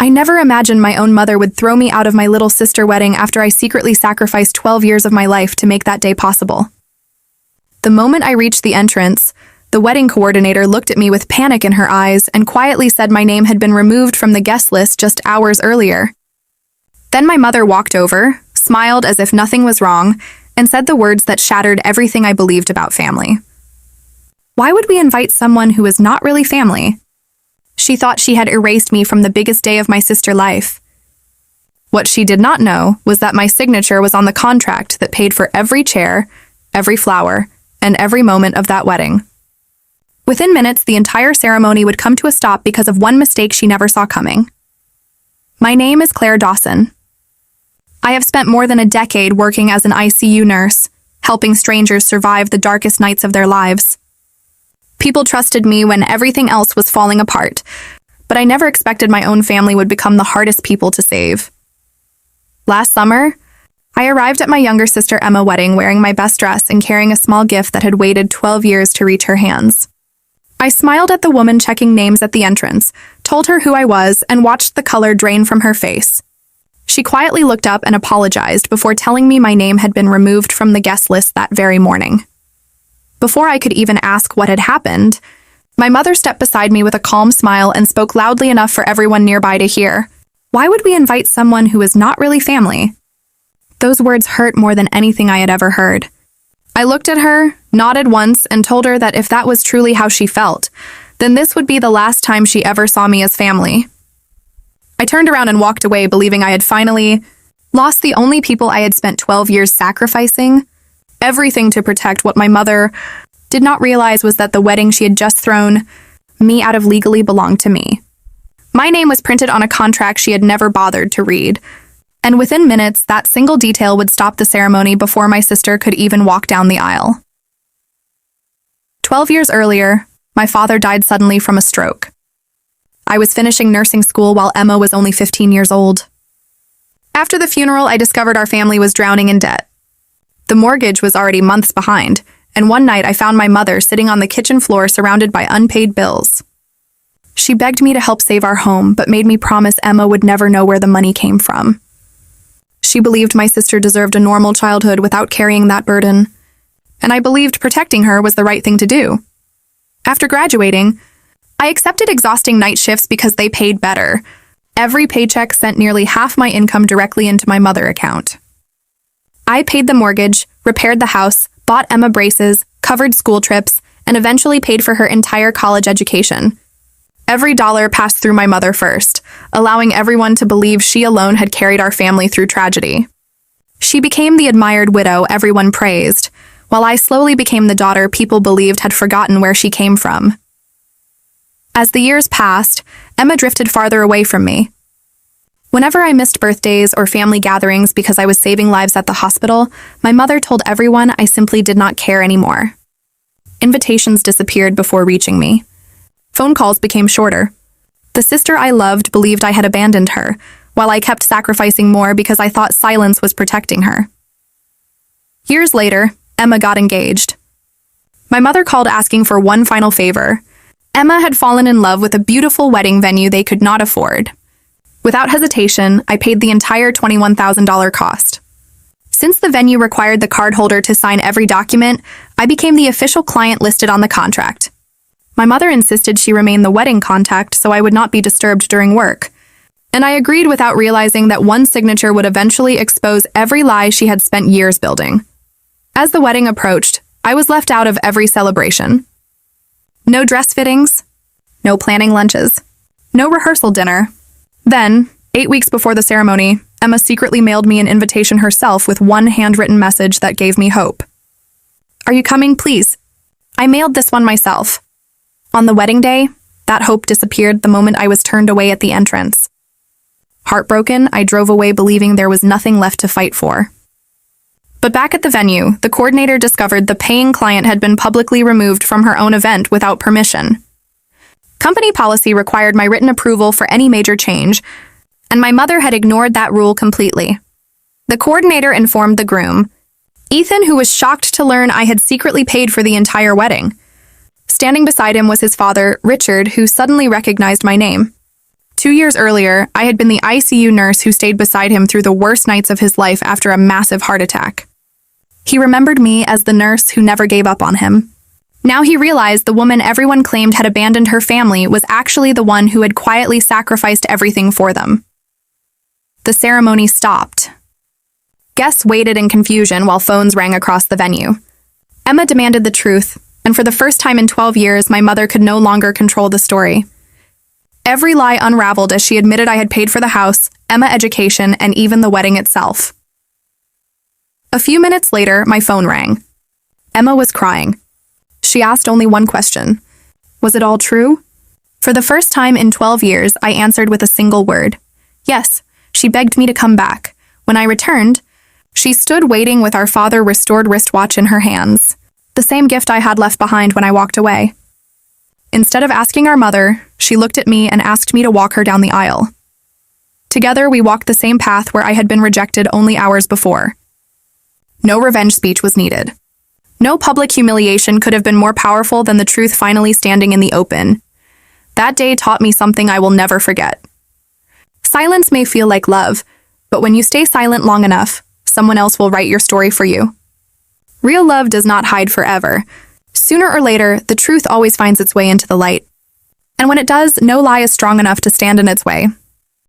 I never imagined my own mother would throw me out of my little sister wedding after I secretly sacrificed 12 years of my life to make that day possible. The moment I reached the entrance, the wedding coordinator looked at me with panic in her eyes and quietly said my name had been removed from the guest list just hours earlier. Then my mother walked over, smiled as if nothing was wrong, and said the words that shattered everything I believed about family. Why would we invite someone who is not really family? She thought she had erased me from the biggest day of my sister's life. What she did not know was that my signature was on the contract that paid for every chair, every flower, and every moment of that wedding. Within minutes, the entire ceremony would come to a stop because of one mistake she never saw coming. My name is Claire Dawson. I have spent more than a decade working as an ICU nurse, helping strangers survive the darkest nights of their lives. People trusted me when everything else was falling apart, but I never expected my own family would become the hardest people to save. Last summer, I arrived at my younger sister Emma's wedding wearing my best dress and carrying a small gift that had waited 12 years to reach her hands. I smiled at the woman checking names at the entrance, told her who I was, and watched the color drain from her face. She quietly looked up and apologized before telling me my name had been removed from the guest list that very morning. Before I could even ask what had happened, my mother stepped beside me with a calm smile and spoke loudly enough for everyone nearby to hear. Why would we invite someone who is not really family? Those words hurt more than anything I had ever heard. I looked at her, nodded once, and told her that if that was truly how she felt, then this would be the last time she ever saw me as family. I turned around and walked away, believing I had finally lost the only people I had spent 12 years sacrificing everything to protect. What my mother did not realize was that the wedding she had just thrown me out of legally belonged to me. My name was printed on a contract she had never bothered to read, and within minutes, that single detail would stop the ceremony before my sister could even walk down the aisle. 12 years earlier, my father died suddenly from a stroke. I was finishing nursing school while Emma was only 15 years old. After the funeral, I discovered our family was drowning in debt. The mortgage was already months behind, and one night I found my mother sitting on the kitchen floor surrounded by unpaid bills. She begged me to help save our home, but made me promise Emma would never know where the money came from. She believed my sister deserved a normal childhood without carrying that burden, and I believed protecting her was the right thing to do. After graduating, I accepted exhausting night shifts because they paid better. Every paycheck sent nearly half my income directly into my mother account. I paid the mortgage, repaired the house, bought Emma braces, covered school trips, and eventually paid for her entire college education. Every dollar passed through my mother first, allowing everyone to believe she alone had carried our family through tragedy. She became the admired widow everyone praised, while I slowly became the daughter people believed had forgotten where she came from. As the years passed, Emma drifted farther away from me. Whenever I missed birthdays or family gatherings because I was saving lives at the hospital, my mother told everyone I simply did not care anymore. Invitations disappeared before reaching me. Phone calls became shorter. The sister I loved believed I had abandoned her, while I kept sacrificing more because I thought silence was protecting her. Years later, Emma got engaged. My mother called asking for one final favor. Emma had fallen in love with a beautiful wedding venue they could not afford. Without hesitation, I paid the entire $21,000 cost. Since the venue required the cardholder to sign every document, I became the official client listed on the contract. My mother insisted she remain the wedding contact so I would not be disturbed during work, and I agreed without realizing that one signature would eventually expose every lie she had spent years building. As the wedding approached, I was left out of every celebration. No dress fittings, no planning lunches, no rehearsal dinner. Then, 8 weeks before the ceremony, Emma secretly mailed me an invitation herself with one handwritten message that gave me hope. "Are you coming, please?" I mailed this one myself. On the wedding day, that hope disappeared the moment I was turned away at the entrance. Heartbroken, I drove away believing there was nothing left to fight for. But back at the venue, the coordinator discovered the paying client had been publicly removed from her own event without permission. Company policy required my written approval for any major change, and my mother had ignored that rule completely. The coordinator informed the groom, Ethan, who was shocked to learn I had secretly paid for the entire wedding. Standing beside him was his father, Richard, who suddenly recognized my name. 2 years earlier, I had been the ICU nurse who stayed beside him through the worst nights of his life after a massive heart attack. He remembered me as the nurse who never gave up on him. Now he realized the woman everyone claimed had abandoned her family was actually the one who had quietly sacrificed everything for them. The ceremony stopped. Guests waited in confusion while phones rang across the venue. Emma demanded the truth, and for the first time in 12 years, my mother could no longer control the story. Every lie unraveled as she admitted I had paid for the house, Emma education, and even the wedding itself. A few minutes later, my phone rang. Emma was crying. She asked only one question. Was it all true? For the first time in 12 years, I answered with a single word. Yes, she begged me to come back. When I returned, she stood waiting with our father restored wristwatch in her hands, the same gift I had left behind when I walked away. Instead of asking our mother, she looked at me and asked me to walk her down the aisle. Together, we walked the same path where I had been rejected only hours before. No revenge speech was needed. No public humiliation could have been more powerful than the truth finally standing in the open. That day taught me something I will never forget. Silence may feel like love, but when you stay silent long enough, someone else will write your story for you. Real love does not hide forever. Sooner or later, the truth always finds its way into the light. And when it does, no lie is strong enough to stand in its way.